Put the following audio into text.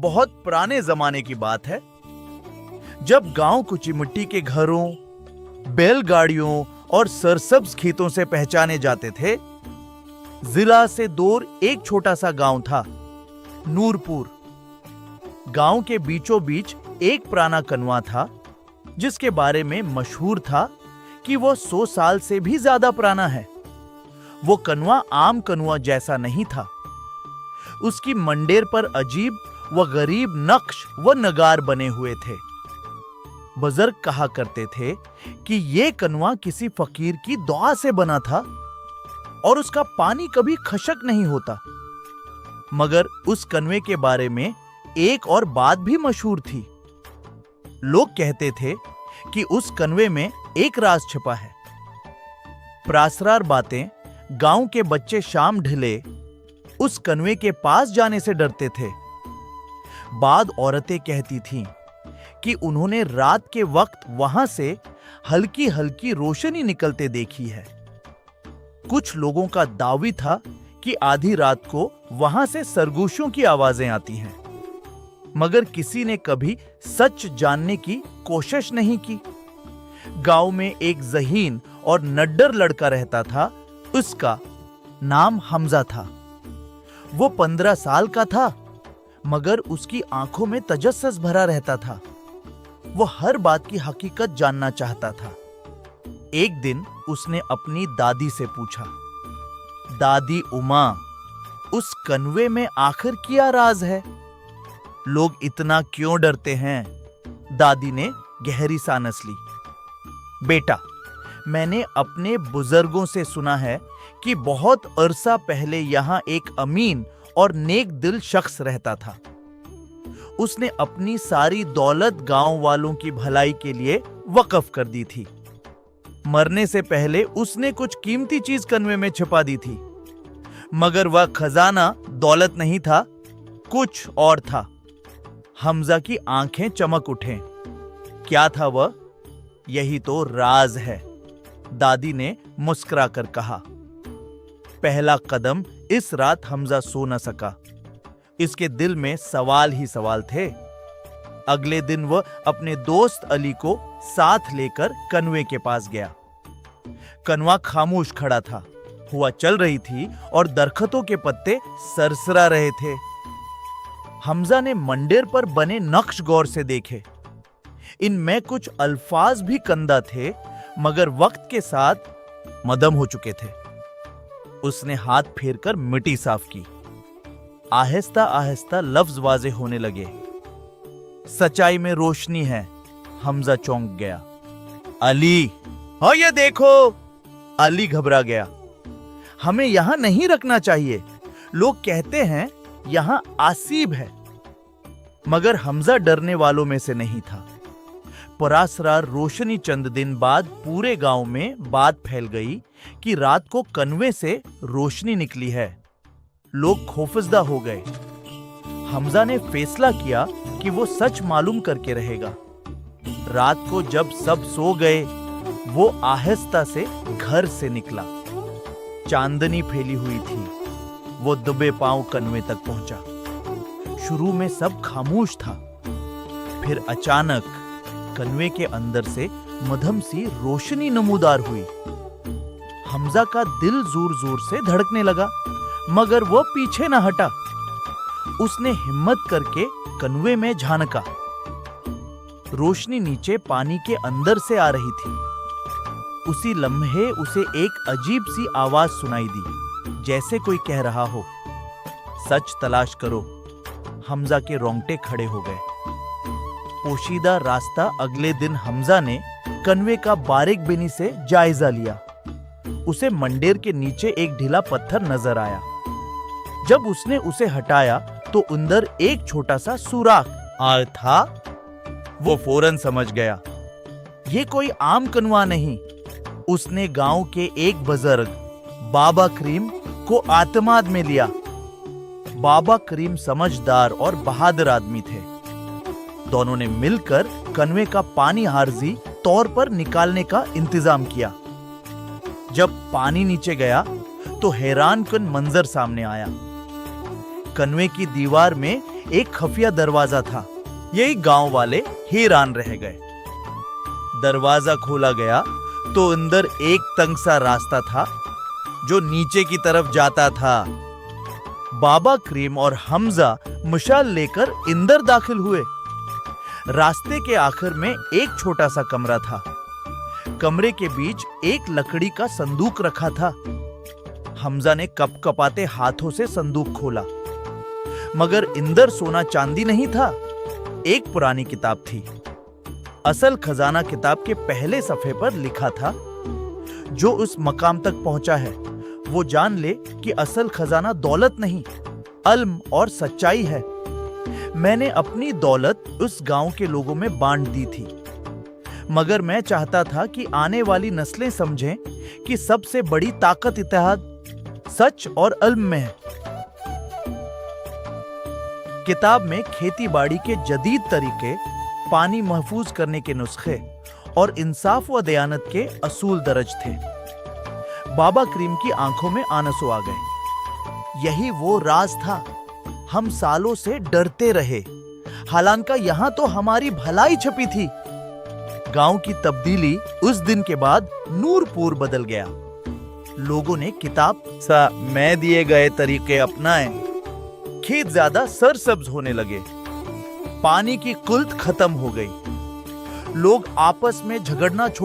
बहुत पुराने जमाने की बात है, जब गांव कुची मिट्टी के घरों, बैलगाड़ियों और सरसब्ज खेतों से पहचाने जाते थे। जिला से दूर एक छोटा सा गांव था, नूरपुर। गांव के बीचों बीच एक पुराना कनवा था, जिसके बारे में मशहूर था कि वो 100 साल से भी ज्यादा पुराना है। वो कनवा आम कनवा जैसा नहीं था। उसकी मंडेर पर अजीब व गरीब नक्श व नगार बने हुए थे। बुजुर्ग कहा करते थे कि ये कनवा किसी फकीर की दुआ से बना था और उसका पानी कभी खशक नहीं होता। मगर उस कनवे के बारे में एक और बात भी मशहूर थी। लोग कहते थे कि उस कनवे में एक राज छिपा है। प्रासरार बातें गांव के बच्चे शाम ढले उस कनवे के पास जाने से डरते थे। बाद औरतें कहती थीं कि उन्होंने रात के वक्त वहां से हल्की हल्की रोशनी निकलते देखी है। कुछ लोगों का दावी था कि आधी रात को वहां से सरगोशियों की आवाजें आती हैं, मगर किसी ने कभी सच जानने की कोशिश नहीं की। गांव में एक ज़हीन और नड्डर लड़का रहता था। उसका नाम हमजा था। वो 15 साल का था, मगर उसकी आंखों में तजस्सुस भरा रहता था। वो हर बात की हकीकत जानना चाहता था। एक दिन उसने अपनी दादी से पूछा, दादी उमा, उस कनवे में आखिर क्या राज है? लोग इतना क्यों डरते हैं? दादी ने गहरी सांस ली। बेटा, मैंने अपने बुजुर्गों से सुना है कि बहुत अरसा पहले यहां एक अमीन और नेक दिल शख्स रहता था। उसने अपनी सारी दौलत गांव वालों की भलाई के लिए वक्फ कर दी थी। मरने से पहले उसने कुछ कीमती चीज कनवे में छिपा दी थी, मगर वह खजाना दौलत नहीं था, कुछ और था। हमजा की आंखें चमक उठें। क्या था वह? यही तो राज है, दादी ने मुस्कुराकर कहा। पहला कदम इस रात हमजा सो न सका। इसके दिल में सवाल ही सवाल थे। अगले दिन वह अपने दोस्त अली को साथ लेकर कनवे के पास गया। कनवा खामोश खड़ा था। हवा चल रही थी और दरख्तों के पत्ते सरसरा रहे थे। हमजा ने मंडेर पर बने नक्श गौर से देखे। इनमें कुछ अल्फाज भी कंदा थे, मगर वक्त के साथ मदम हो चुके थे। उसने हाथ फेरकर मिट्टी साफ की। आहिस्ता आहिस्ता लफ्ज वाजे होने लगे। सच्चाई में रोशनी है। हमजा चौंक गया। अली, हाँ ये देखो। अली घबरा गया। हमें यहां नहीं रखना चाहिए। लोग कहते हैं यहां आसीब है। मगर हमजा डरने वालों में से नहीं था। परासरार रोशनी चंद दिन बाद पूरे गांव में बात फैल गई कि रात को कनवे से रोशनी निकली है। लोग खौफजदा हो गए। हमजा ने फैसला किया कि वो सच मालूम करके रहेगा। रात को जब सब सो गए, वो आहिस्ता से घर से निकला। चांदनी फैली हुई थी। वो दबे पांव कनवे तक पहुंचा। शुरू में सब खामोश था। फिर अचानक कनवे के अंदर से मध्यम सी रोशनी नमूदार हुई। हमजा का दिल जोर जोर से धड़कने लगा, मगर वो पीछे न हटा। उसने हिम्मत करके कनवे में झांका। रोशनी नीचे पानी के अंदर से आ रही थी। उसी लम्हे उसे एक अजीब सी आवाज सुनाई दी, जैसे कोई कह रहा हो, सच तलाश करो। हमजा के रोंगटे खड़े हो गए। पोशीदा रास्ता अगले दिन हमजा ने कनवे का बारीक बिनी से जायजा लिया। उसे मंडेर के नीचे एक ढीला पत्थर नजर आया। जब उसने उसे हटाया तो अंदर एक छोटा सा सुराख था। वो फौरन समझ गया, ये कोई आम कनवा नहीं। उसने गांव के एक बुजुर्ग बाबा करीम को आत्माद में लिया। बाबा करीम समझदार और बहादुर आदमी थे। दोनों ने मिलकर कनवे का पानी आर्जी तौर पर निकालने का इंतजाम किया। जब पानी नीचे गया तो हैरान कुन मंजर सामने आया। कन्वे की दीवार में एक खुफिया दरवाजा था। यही गांव वाले हैरान रह गए। दरवाजा खोला गया तो अंदर एक तंग सा रास्ता था जो नीचे की तरफ जाता था। बाबा करीम और हमजा मशाल लेकर अंदर दाखिल हुए। रास्ते के आखिर में एक छोटा सा कमरा था। कमरे के बीच एक लकड़ी का संदूक रखा था। हमजा ने कपकपाते हाथों से संदूक खोला, मगर अंदर सोना चांदी नहीं था। एक पुरानी किताब थी। असल खजाना किताब के पहले सफ़े पर लिखा था, जो उस मकाम तक पहुंचा है वो जान ले कि असल खजाना दौलत नहीं, इल्म और सच्चाई है। मैंने अपनी दौलत उस गांव के लोगों में बांट दी थी, मगर मैं चाहता था कि आने वाली नस्लें समझें कि सबसे बड़ी ताकत इत्तेहाद, सच और इल्म में है। किताब में खेती बाड़ी के जदीद तरीके, पानी महफूज करने के नुस्खे और इंसाफ व दयानत के असूल दर्ज थे। बाबा करीम की आंखों में आंसू आ गए। यही वो राज था। हम सालों से डरते रहे, हालांकि यहाँ तो हमारी भलाई छपी थी। गांव की तब्दीली उस दिन के बाद नूरपुर बदल गया। लोगों ने किताब सा मैं दिए गए तरीके अपनाए। खेत ज्यादा सरसब्ज होने लगे। पानी की कुल्त खत्म हो गई। लोग आपस में झगड़ना छोड़